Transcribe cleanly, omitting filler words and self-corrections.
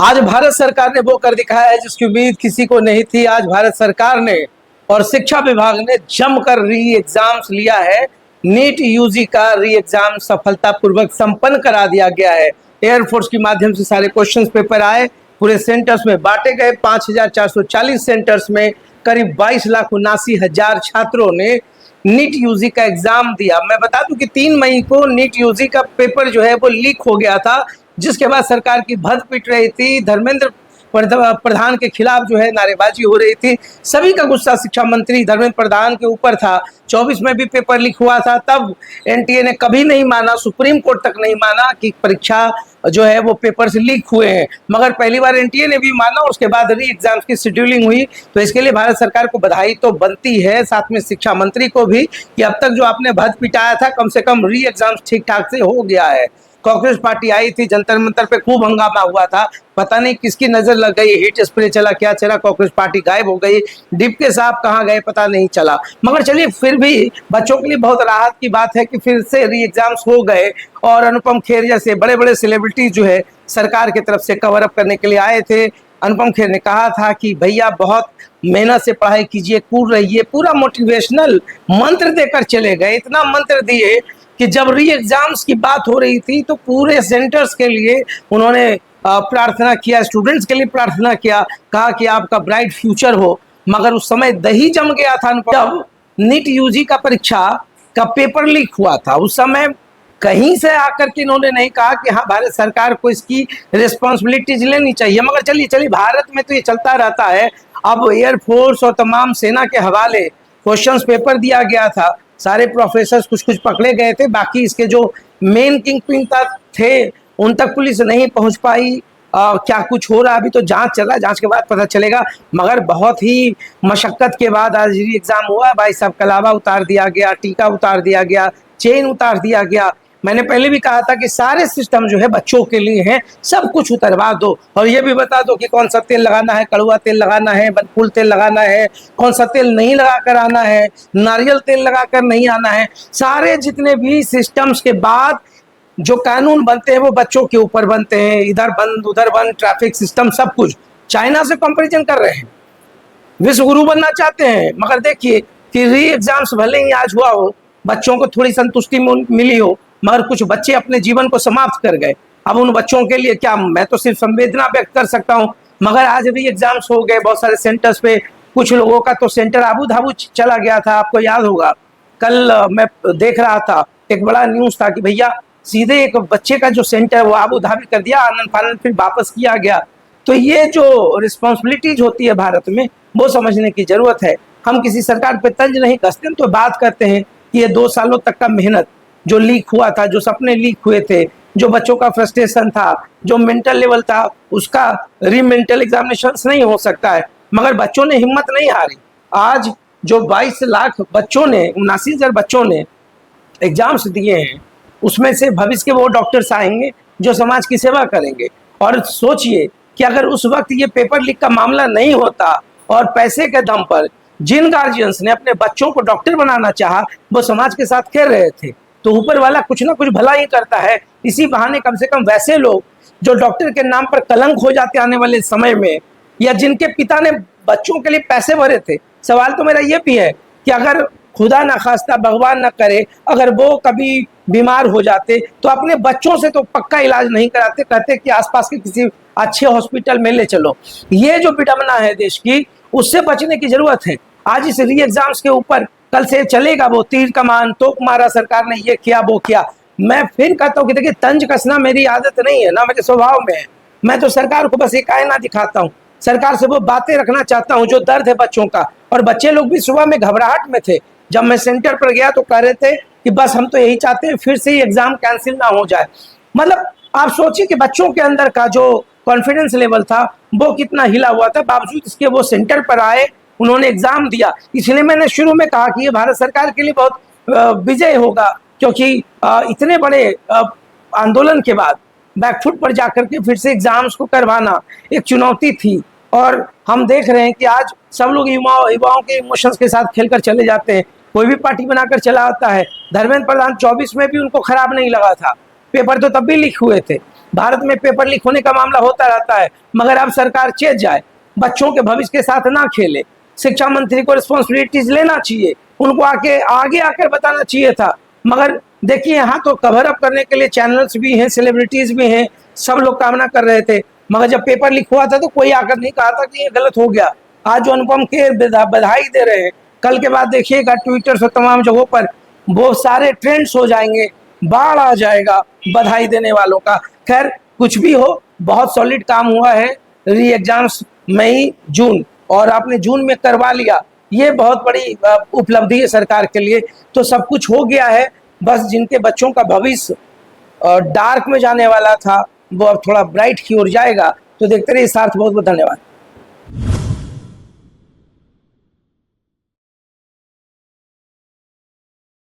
आज भारत सरकार ने वो कर दिखाया है जिसकी उम्मीद किसी को नहीं थी। आज भारत सरकार ने और शिक्षा विभाग ने जमकर री एग्जाम्स लिया है। नीट यूजी का री एग्जाम सफलतापूर्वक संपन्न करा दिया गया है। एयरफोर्स के माध्यम से सारे क्वेश्चन पेपर आए, पूरे सेंटर्स में बांटे गए। 5440 सेंटर्स में करीब 22,79,000 छात्रों ने नीट यूजी का एग्जाम दिया। मैं बता दूं कि 3 मई को नीट यूजी का पेपर जो है वो लीक हो गया था, जिसके बाद सरकार की भद पिट रही थी। धर्मेंद्र प्रधान के खिलाफ जो है नारेबाजी हो रही थी। सभी का गुस्सा शिक्षा मंत्री धर्मेंद्र प्रधान के ऊपर था। 24 में भी पेपर लीक हुआ था, तब एनटीए ने कभी नहीं माना, सुप्रीम कोर्ट तक नहीं माना कि परीक्षा जो है वो पेपर से लीक हुए हैं। मगर पहली बार एनटीए ने भी माना, उसके बाद री एग्जाम्स की शेड्यूलिंग हुई। तो इसके लिए भारत सरकार को बधाई तो बनती है, साथ में शिक्षा मंत्री को भी, कि अब तक जो आपने भद पिटाया था कम से कम री एग्जाम्स ठीक ठाक से हो गया है। कांग्रेस पार्टी आई थी, जंतर मंतर पे खूब हंगामा हुआ था। पता नहीं किसकी नजर लग गई, हीट स्प्रे चला, क्या चला, कांग्रेस पार्टी गायब हो गई। डिप्टी साहब कहाँ गए पता नहीं चला। मगर चलिए, फिर भी बच्चों के लिए बहुत राहत की बात है कि फिर से री एग्जाम्स हो गए। और अनुपम खेर जैसे बड़े बड़े सेलिब्रिटी जो है सरकार की तरफ से कवर अप करने के लिए आए थे। अनुपम खेर ने कहा था कि भैया बहुत मेहनत से पढ़ाई कीजिए, कूद रहिए, पूरा मोटिवेशनल मंत्र देकर चले गए। इतना मंत्र दिए कि जब री एग्जाम्स की बात हो रही थी तो पूरे सेंटर्स के लिए उन्होंने प्रार्थना किया, स्टूडेंट्स के लिए प्रार्थना किया, कहा कि आपका ब्राइट फ्यूचर हो। मगर उस समय दही जम गया था जब नीट यूजी का परीक्षा का पेपर लीक हुआ था। उस समय कहीं से आकर के इन्होंने नहीं कहा कि हाँ, भारत सरकार को इसकी रिस्पॉन्सिबिलिटीज लेनी चाहिए। मगर चलिए भारत में तो ये चलता रहता है। अब एयरफोर्स और तमाम सेना के हवाले क्वेश्चंस पेपर दिया गया था। सारे प्रोफेसर कुछ पकड़े गए थे, बाकी इसके जो मेन किंग पिन थे उन तक पुलिस नहीं पहुंच पाई। क्या कुछ हो रहा है, अभी तो जांच चल रहा है, जांच के बाद पता चलेगा। मगर बहुत ही मशक्कत के बाद आज री एग्जाम हुआ। भाई साहब, कलावा उतार दिया गया, टीका उतार दिया गया, चेन उतार दिया गया। मैंने पहले भी कहा था कि सारे सिस्टम जो है बच्चों के लिए हैं, सब कुछ उतरवा दो। और ये भी बता दो कि कौन सा तेल लगाना है, कड़वा तेल लगाना है, बनफूल तेल लगाना है, कौन सा तेल नहीं लगा कर आना है, नारियल तेल लगा कर नहीं आना है। सारे जितने भी सिस्टम्स के बाद जो कानून बनते हैं वो बच्चों के ऊपर बनते हैं। इधर बंद उधर बंद, ट्रैफिक सिस्टम सब कुछ। चाइना से कंपेरिजन कर रहे हैं, विश्व गुरु बनना चाहते हैं। मगर देखिए कि री एग्जाम्स भले ही आज हुआ हो, बच्चों को थोड़ी संतुष्टि मिली हो, मगर कुछ बच्चे अपने जीवन को समाप्त कर गए। अब उन बच्चों के लिए क्या, मैं तो सिर्फ संवेदना व्यक्त कर सकता हूँ। मगर आज भी एग्जाम्स हो गए बहुत सारे सेंटर्स पे। कुछ लोगों का तो सेंटर आबू धाबू चला गया था, आपको याद होगा। कल मैं देख रहा था, एक बड़ा न्यूज था कि भैया सीधे एक बच्चे का जो सेंटर वो आबू धाबी कर दिया, आनंद फानंद फिर वापस किया गया। तो ये जो रिस्पॉन्सिबिलिटीज होती है भारत में, वो समझने की जरूरत है। हम किसी सरकार पे तंज नहीं कसते, तो बात करते हैं कि ये 2 सालों तक का मेहनत जो लीक हुआ था, जो सपने लीक हुए थे, जो बच्चों का फ्रस्ट्रेशन था, जो मेंटल लेवल था, उसका रीमेंटल एग्जामिनेशन नहीं हो सकता है। मगर बच्चों ने हिम्मत नहीं हारी। आज जो 22 लाख बच्चों ने, 79,000 बच्चों ने एग्जाम्स दिए हैं, उसमें से भविष्य के वो डॉक्टर्स आएंगे जो समाज की सेवा करेंगे। और सोचिए कि अगर उस वक्त ये पेपर लीक का मामला नहीं होता और पैसे के दम पर जिन गार्जियंस ने अपने बच्चों को डॉक्टर बनाना चाहा, वो समाज के साथ खेल रहे थे। तो ऊपर वाला कुछ ना कुछ भला ही करता है। इसी बहाने कम से कम वैसे लोग जो डॉक्टर के नाम पर कलंक हो जाते आने वाले समय में, या जिनके पिता ने बच्चों के लिए पैसे भरे थे, सवाल तो मेरा ये भी है कि अगर खुदा ना खास्ता, भगवान ना करे, अगर वो कभी बीमार हो जाते तो अपने बच्चों से तो पक्का इलाज नहीं कराते, कहते कि आसपास के किसी अच्छे हॉस्पिटल में ले चलो। ये जो विडंबना है देश की, उससे बचने की जरूरत है। आज इस री एग्जाम्स के ऊपर कल से चलेगा वो तीर कमान, तोप मारा, सरकार ने ये किया वो किया। मैं फिर कहता हूँ कि देखिए, तंज कसना मेरी आदत नहीं है, ना मेरे स्वभाव में है। मैं तो सरकार को बस एक आईना दिखाता हूँ, सरकार से वो बातें रखना चाहता हूँ जो दर्द है बच्चों का। और बच्चे लोग भी सुबह में घबराहट में थे, जब मैं सेंटर पर गया तो कह रहे थे कि बस हम तो यही चाहते हैं फिर से ही एग्जाम कैंसिल ना हो जाए। मतलब आप सोचिए कि बच्चों के अंदर का जो कॉन्फिडेंस लेवल था वो कितना हिला हुआ था। बावजूद इसके वो सेंटर पर आए, उन्होंने एग्जाम दिया। इसलिए मैंने शुरू में कहा कि ये भारत सरकार के लिए बहुत विजय होगा, क्योंकि इतने बड़े आंदोलन के बाद बैकफुट पर जाकर के फिर से एग्जाम्स को करवाना एक चुनौती थी। और हम देख रहे हैं कि आज सब लोग युवाओं के इमोशंस के साथ खेलकर चले जाते हैं। कोई भी पार्टी बनाकर चला आता है। धर्मेंद्र प्रधान 24 में भी उनको खराब नहीं लगा था, पेपर तो तब भी लीक हुए थे। भारत में पेपर लीक होने का मामला होता रहता है, मगर अब सरकार चेत जाए, बच्चों के भविष्य के साथ ना खेले। शिक्षा मंत्री को रिस्पॉन्सिबिलिटीज लेना चाहिए, उनको आगे आकर बताना चाहिए था। मगर देखिए, यहाँ तो कवर अप करने के लिए चैनल्स भी हैं, सेलिब्रिटीज भी हैं, सब लोग कामना कर रहे थे। मगर जब पेपर लीक हुआ था तो कोई आकर नहीं कहा था कि ये गलत हो गया। आज जो अनुपम खेर बधाई दे रहे हैं, कल के बाद देखिएगा ट्विटर से तमाम जगहों पर वो सारे ट्रेंड्स हो जाएंगे, बाढ़ आ जाएगा बधाई देने वालों का। खैर, कुछ भी हो, बहुत सॉलिड काम हुआ है। री एग्जाम्स मई जून, और आपने जून में करवा लिया, ये बहुत बड़ी उपलब्धि है सरकार के लिए। तो सब कुछ हो गया है, बस जिनके बच्चों का भविष्य डार्क में जाने वाला था वो अब थोड़ा ब्राइट की ओर जाएगा। तो देखते रहिए सार्थ, बहुत बहुत धन्यवाद।